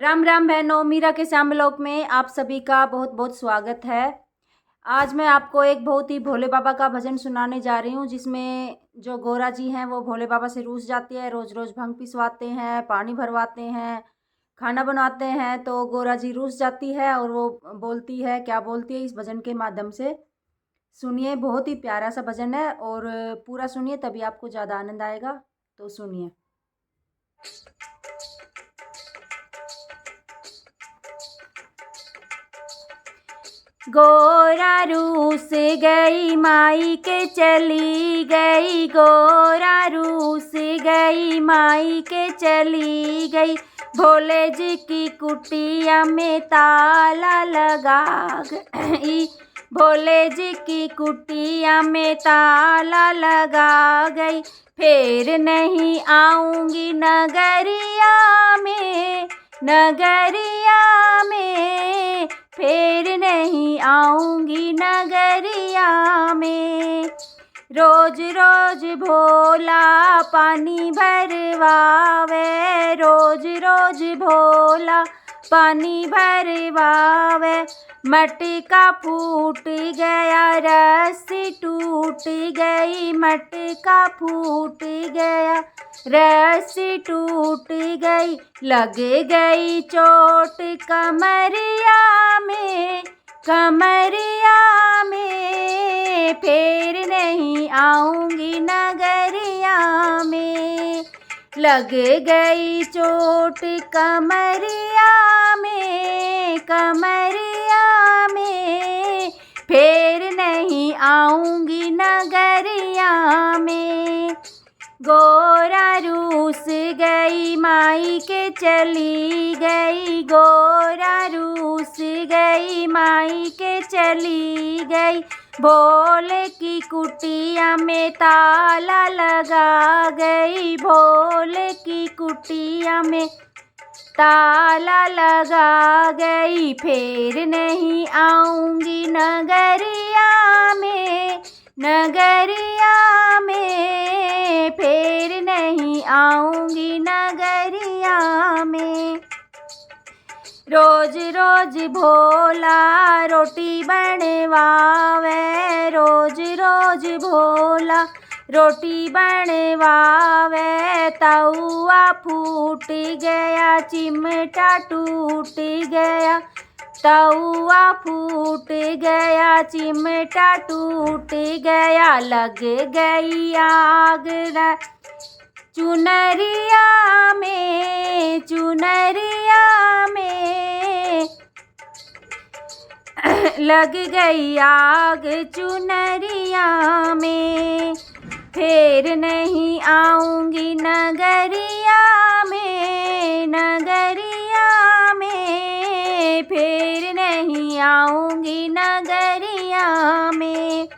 राम राम बहनों, मीरा के श्यामलोक में आप सभी का बहुत बहुत स्वागत है। आज मैं आपको एक बहुत ही भोले बाबा का भजन सुनाने जा रही हूँ, जिसमें जो गोरा जी हैं वो भोले बाबा से रूठ जाती है। रोज़ रोज़ भंग पिसवाते हैं, पानी भरवाते हैं, खाना बनाते हैं, तो गोरा जी रूठ जाती है और वो बोलती है, क्या बोलती है इस भजन के माध्यम से सुनिए। बहुत ही प्यारा सा भजन है और पूरा सुनिए, तभी आपको ज़्यादा आनंद आएगा। तो सुनिए। गोरा रूस गई माई के चली गई, गोरा रूस गई माई के चली गई। भोले जी की कुटिया में ताला लगा गई, भोले जी की कुटिया में ताला लगा गई। फिर नहीं आऊंगी नगरिया में, नगरिया में, फिर नहीं आऊंगी नगरिया में। रोज रोज भोला पानी भरवावे, रोज रोज भोला पानी भरवावे। मटका फूट गया, रस्सी टूट गई, मटका फूट गया, रस्सी टूट गई। लग गई चोट कमरिया में, कमरिया में, फिर नहीं आऊंगी नगरिया में। लग गई चोट कमरिया में, कमरिया में, फिर नहीं आऊंगी नगरिया में। गोरा रूस गई माई के चली गई, गोरा रूस गई माई के चली गई। भोले की कुटिया में ताला लगा गई, भोले की कुटिया में ताला लगा गई। फिर नहीं आऊंगी नगरिया में, नगरिया में, फिर नहीं आऊंगी नगरिया में। रोज रोज भोला रोटी बनवावे, रोज रोज भोला रोटी बनवावे। तवा फूट गया, चिमटा टूट गया, तवा फूट गया, चिमटा टूट गया। लग गई आग चुनरिया में, चुनरिया में, लग गई आग चुनरिया में। फिर नहीं आऊंगी नगरिया में, नगरिया में, फिर नहीं आऊंगी नगरिया में।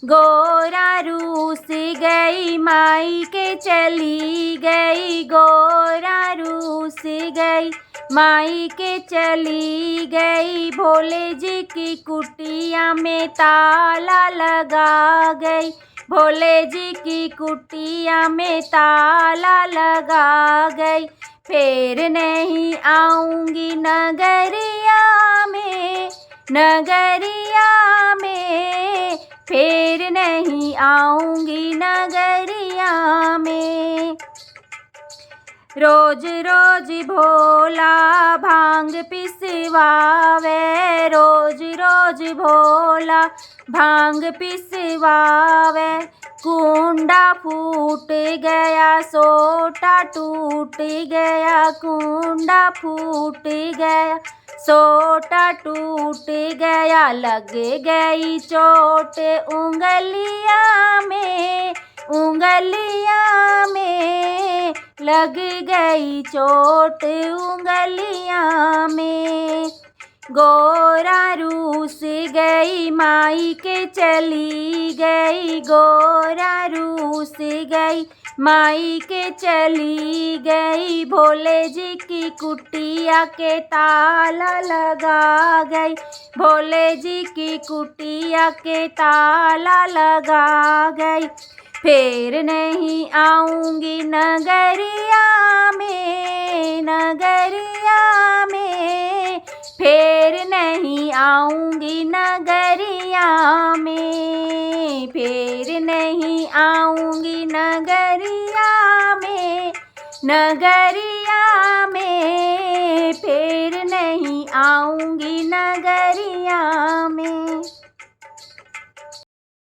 गोरा रूस गई माई के चली गई, गोरा रूस गई माई के चली गई। भोले जी की कुटिया में ताला लगा गई, भोले जी की कुटिया में ताला लगा गई। फिर नहीं आऊंगी नगरिया में, नगरिया में, फिर नहीं आऊंगी नगरिया में। रोज रोज भोला भांग पिसवावे, रोज रोज भोला भांग पिसवावे। कुंडा फूट गया, सोटा टूट गया, कुंडा फूट गया, सोटा टूट गया। लग गई चोट उंगलिया में, उंगलिया में, लग गई चोट उंगलिया में। गोरा रूस गई माई के चली गई, गोरा रूस गई माई के चली गई। भोले जी की कुटिया के ताला लगा गई, भोले जी की कुटिया के ताला लगा गई। फिर नहीं आऊंगी नगरिया में, नगरिया आऊँगी नगरिया में, फिर नहीं आऊँगी नगरिया में, नगरिया में, फिर नहीं आऊँगी नगरिया